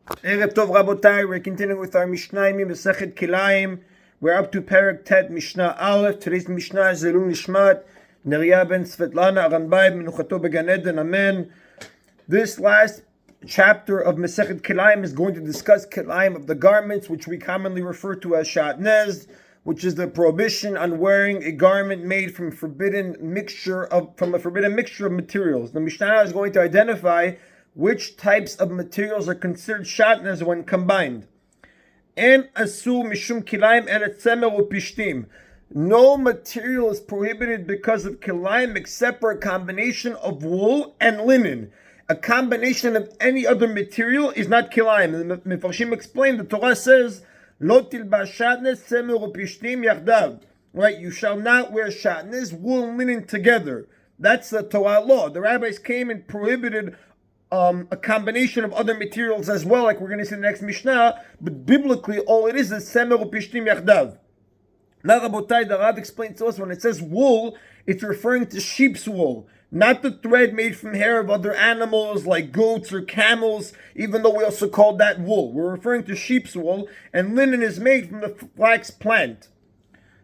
Erev Tov Rabotai, we're continuing with our Mishna Yomi, Masechet Kilayim. We're up to Perek Tet, Mishnah Aleph. Today's Mishnah is Zerun Nishmat, Neria ben Svetlana, Aranbai, Menuchato Began Eden, Amen. This last chapter of Masechet Kilayim is going to discuss Kilayim of the garments, which we commonly refer to as Shatnez, which is the prohibition on wearing a garment made from a forbidden mixture of materials. The Mishnah is going to identify which types of materials are considered shatnez when combined. En asu mishum kilayim elet tzemer upishtim. No material is prohibited because of kilayim except for a combination of wool and linen. A combination of any other material is not kilayim. The Mefarshim explain, the Torah says, Lo tilbash shatnez tzemer upishtim yachdav. Right, you shall not wear shatnez, wool and linen together. That's the Torah law. The rabbis came and prohibited a combination of other materials as well, like we're going to see in the next Mishnah, but biblically all it is semer upishtim yachdav. Now, Rabotai, the Rav explains to us when it says wool, it's referring to sheep's wool, not the thread made from hair of other animals like goats or camels, even though we also call that wool. We're referring to sheep's wool, and linen is made from the flax plant.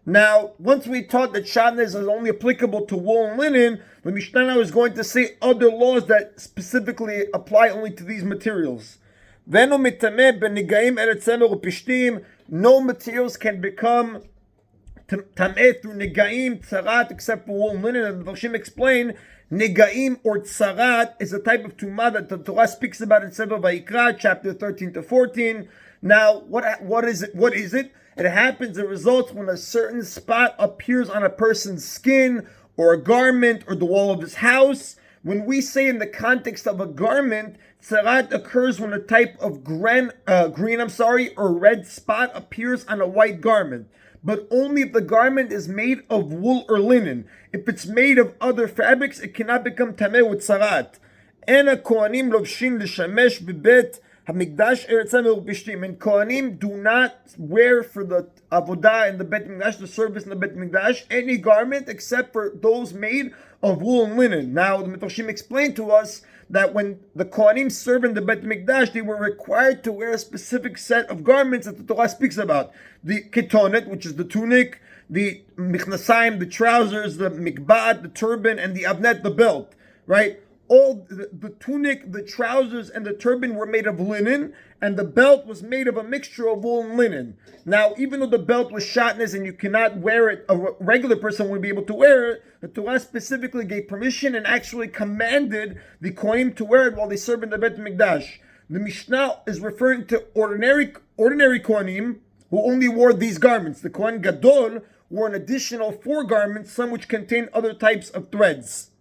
Now, once we taught that shatnez is only applicable to wool and linen, the Mishnah is going to say other laws that specifically apply only to these materials. No materials can become tameh through negaim, tzarat, except for wool and linen. And the Mefarshim explain, negaim or tzarat is a type of tumah that the Torah speaks about in Sefer Vayikra, chapter 13 to 14. Now, what is it? What is it? It happens, it results when a certain spot appears on a person's skin or a garment or the wall of his house. When we say in the context of a garment, tzarat occurs when a type of green or red spot appears on a white garment. But only if the garment is made of wool or linen. If it's made of other fabrics, it cannot become tameh with tzarat. En ha-kohanim lovshin l'shamesh b'bet Hamikdash Eretz Upishtim, and Kohanim do not wear for the avodah in the Bet Mikdash, the service in the Bet Mikdash, any garment except for those made of wool and linen. Now, the Mefarshim explained to us that when the Kohanim served in the Bet Mikdash, they were required to wear a specific set of garments that the Torah speaks about: the ketonet, which is the tunic, the michnasayim, the trousers, the mikbat, the turban, and the avnet, the belt. Right? All the tunic, the trousers, and the turban were made of linen, and the belt was made of a mixture of wool and linen. Now, even though the belt was shatnez and you cannot wear it, a regular person would be able to wear it, the Torah specifically gave permission and actually commanded the Kohanim to wear it while they serve in the Bet Mikdash. The Mishnah is referring to ordinary Kohanim who only wore these garments. The Kohen Gadol wore an additional 4 garments, some which contain other types of threads.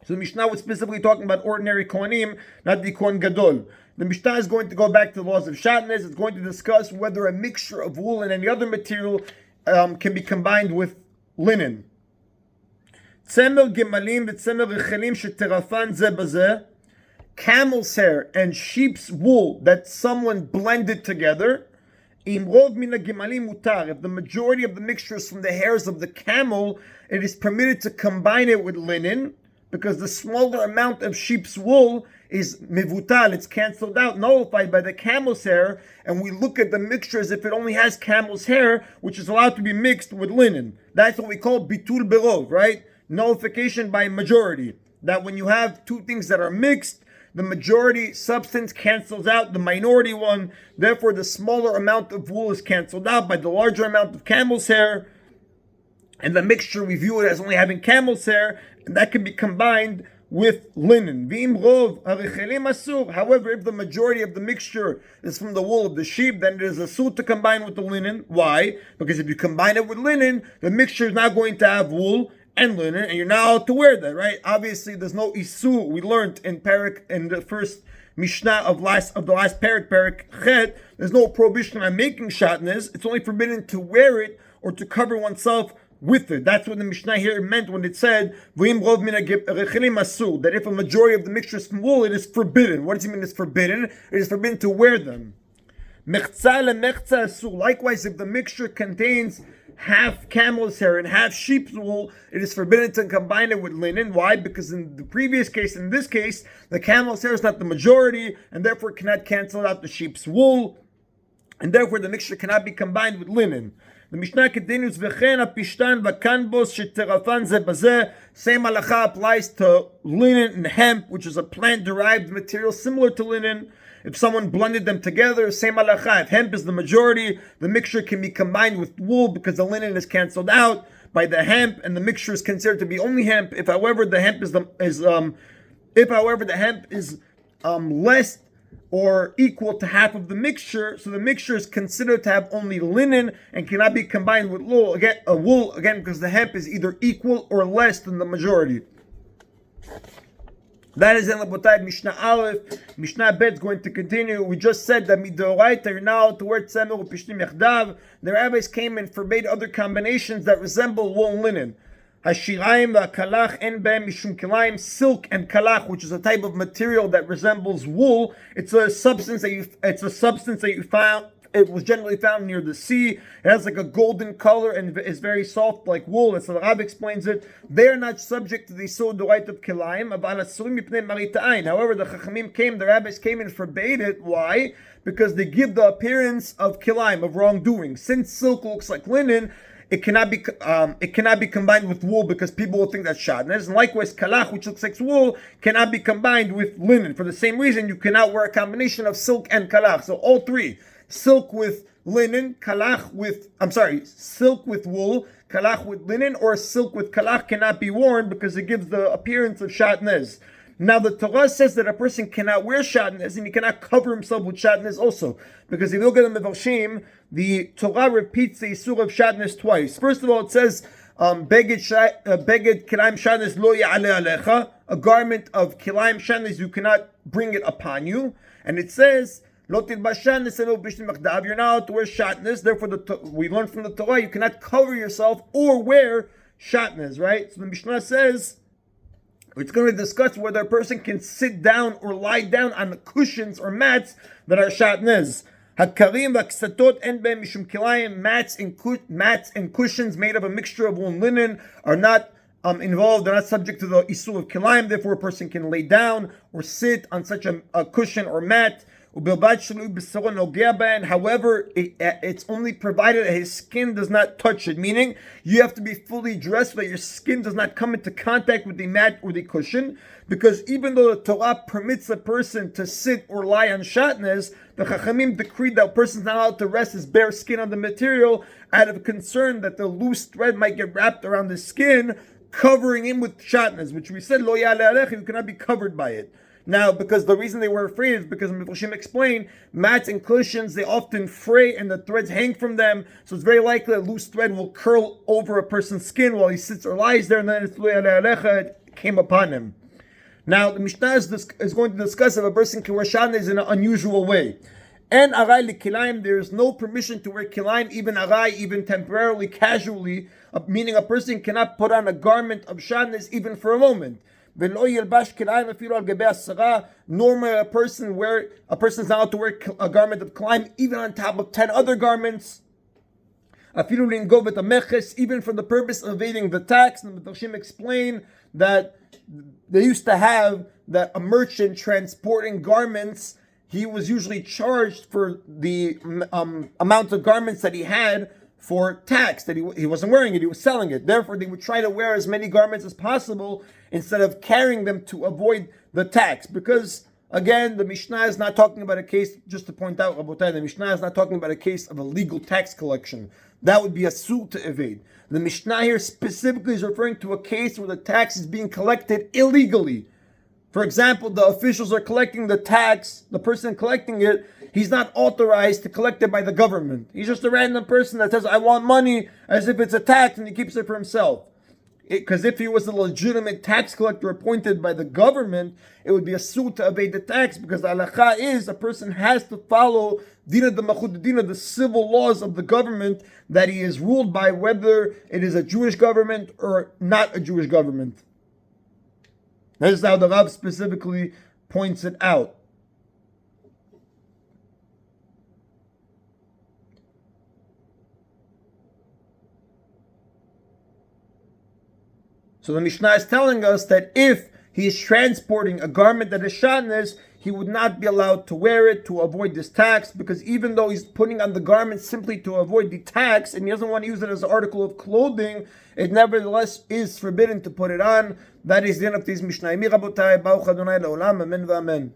So the Mishnah was specifically talking about ordinary Kohanim, not the Kohen Gadol. The Mishnah is going to go back to the laws of Shatnez. It's going to discuss whether a mixture of wool and any other material can be combined with linen. Tzemer gemalim v'tzemer rechelim sheterafan ze bazeh. Camel's hair and sheep's wool that someone blended together. Imrov mina gemalim mutar. If the majority of the mixture is from the hairs of the camel, it is permitted to combine it with linen, because the smaller amount of sheep's wool is mivutal, it's cancelled out, nullified by the camel's hair, and we look at the mixture as if it only has camel's hair, which is allowed to be mixed with linen. That's what we call bitul berov, right? Nullification by majority. That when you have two things that are mixed, the majority substance cancels out the minority one, therefore the smaller amount of wool is cancelled out by the larger amount of camel's hair, and the mixture we view it as only having camel's hair, and that can be combined with linen. However, if the majority of the mixture is from the wool of the sheep, then it is asur to combine with the linen. Why? Because if you combine it with linen, the mixture is not going to have wool and linen, and you're not allowed to wear that, right? Obviously, there's no isur. We learned in the first Mishnah of the last Perek Chet, there's no prohibition on making shatnez. It's only forbidden to wear it or to cover oneself with it. That's what the Mishnah here meant when it said that if a majority of the mixture is from wool, it is forbidden. What does it mean it's forbidden? It is forbidden to wear them. Likewise, if the mixture contains half camel's hair and half sheep's wool, it is forbidden to combine it with linen. Why? Because in the previous case, in this case, the camel's hair is not the majority, and therefore cannot cancel out the sheep's wool, and therefore the mixture cannot be combined with linen. The Mishnah continues, V'chen apishtan v'kanbos sheterafan ze bazeh. Same halacha applies to linen and hemp, which is a plant-derived material similar to linen. If someone blended them together, same halacha. If hemp is the majority, the mixture can be combined with wool because the linen is canceled out by the hemp, and the mixture is considered to be only hemp. If, however, the hemp is less or equal to half of the mixture, so the mixture is considered to have only linen and cannot be combined with wool again, because the hemp is either equal or less than the majority. That is in Rabotai Mishnah Aleph. Mishnah Bet is going to continue. We just said that midoraita you're now to wear tzemer upishtim yachdav. The rabbis came and forbade other combinations that resemble wool and linen. Hashirayim v'kalach en behem mishum kilayim, silk and kalach, which is a type of material that resembles wool. It's a substance that you found. It was generally found near the sea. It has like a golden color and is very soft like wool. As the Rab explains it, they are not subject to the Isur D'Oraita of Kilayim. However, the Chachamim the rabbis came and forbade it. Why? Because they give the appearance of Kilayim, of wrongdoing. Since silk looks like linen, it cannot be combined with wool because people will think that's shadnez. And likewise, kalach, which looks like wool, cannot be combined with linen. For the same reason, you cannot wear a combination of silk and kalach. So all three, silk with linen, silk with wool, kalach with linen, or silk with kalach cannot be worn because it gives the appearance of shatnez. Now the Torah says that a person cannot wear shatnez and he cannot cover himself with shatnez also, because if you look at the Mevarshim, the Torah repeats the Isur of shatnez twice. First of all, it says beged kilayim shatnez lo ya'aleh alecha, a garment of kilayim shatnez you cannot bring it upon you, and it says lo tilbash shatnez elo b'shtim machdav, you're not allowed to wear shatnez. Therefore, we learn from the Torah you cannot cover yourself or wear shatnez, right? So the Mishnah says it's going to discuss whether a person can sit down or lie down on the cushions or mats that are shatnez. Hakarim v'aksatot en behem mishum kilayim, mats and cushions made of a mixture of wool and linen are not involved. They're not subject to the isur of kilayim. Therefore, a person can lay down or sit on such a cushion or mat. However, it's only provided that his skin does not touch it, meaning you have to be fully dressed so that your skin does not come into contact with the mat or the cushion, because even though the Torah permits a person to sit or lie on shatnez, the Chachamim decreed that a person is not allowed to rest his bare skin on the material out of concern that the loose thread might get wrapped around the skin, covering him with shatnez, which we said, lo ya'aleh alecha, you cannot be covered by it. Now, because the reason they were afraid is because Mefarshim explained, mats and cushions, they often fray and the threads hang from them, so it's very likely a loose thread will curl over a person's skin while he sits or lies there, and then it's lo ya'aleh alecha, it came upon him. Now, the Mishnah is going to discuss if a person can wear shatnez in an unusual way. And aray kilayim, there is no permission to wear kilayim, even aray, even temporarily, casually, meaning a person cannot put on a garment of shatnez even for a moment. Normally, a person is not allowed to wear a garment of kilayim even on top of 10 other garments. Even for the purpose of evading the tax. And the Mefarshim explain that they used to have that a merchant transporting garments, he was usually charged for the amount of garments that he had for tax, that he wasn't wearing it, he was selling it. Therefore, they would try to wear as many garments as possible instead of carrying them to avoid the tax. Because, again, the Mishnah is not talking about a case, just to point out, Rabotai, the Mishnah is not talking about a case of a legal tax collection. That would be a suit to evade. The Mishnah here specifically is referring to a case where the tax is being collected illegally. For example, the officials are collecting the tax, the person collecting it, he's not authorized to collect it by the government. He's just a random person that says, I want money, as if it's a tax, and he keeps it for himself. Because if he was a legitimate tax collector appointed by the government, it would be a suit to evade the tax, because the halakha is a person has to follow dina de machud dina, the civil laws of the government that he is ruled by, whether it is a Jewish government or not a Jewish government. That is how the Rav specifically points it out. So the Mishnah is telling us that if he is transporting a garment that is shatnez, he would not be allowed to wear it to avoid this tax, because even though he's putting on the garment simply to avoid the tax and he doesn't want to use it as an article of clothing, it nevertheless is forbidden to put it on. That is the end of this Mishnah. Baruch Adonai Le'olam, Amen v'Amen.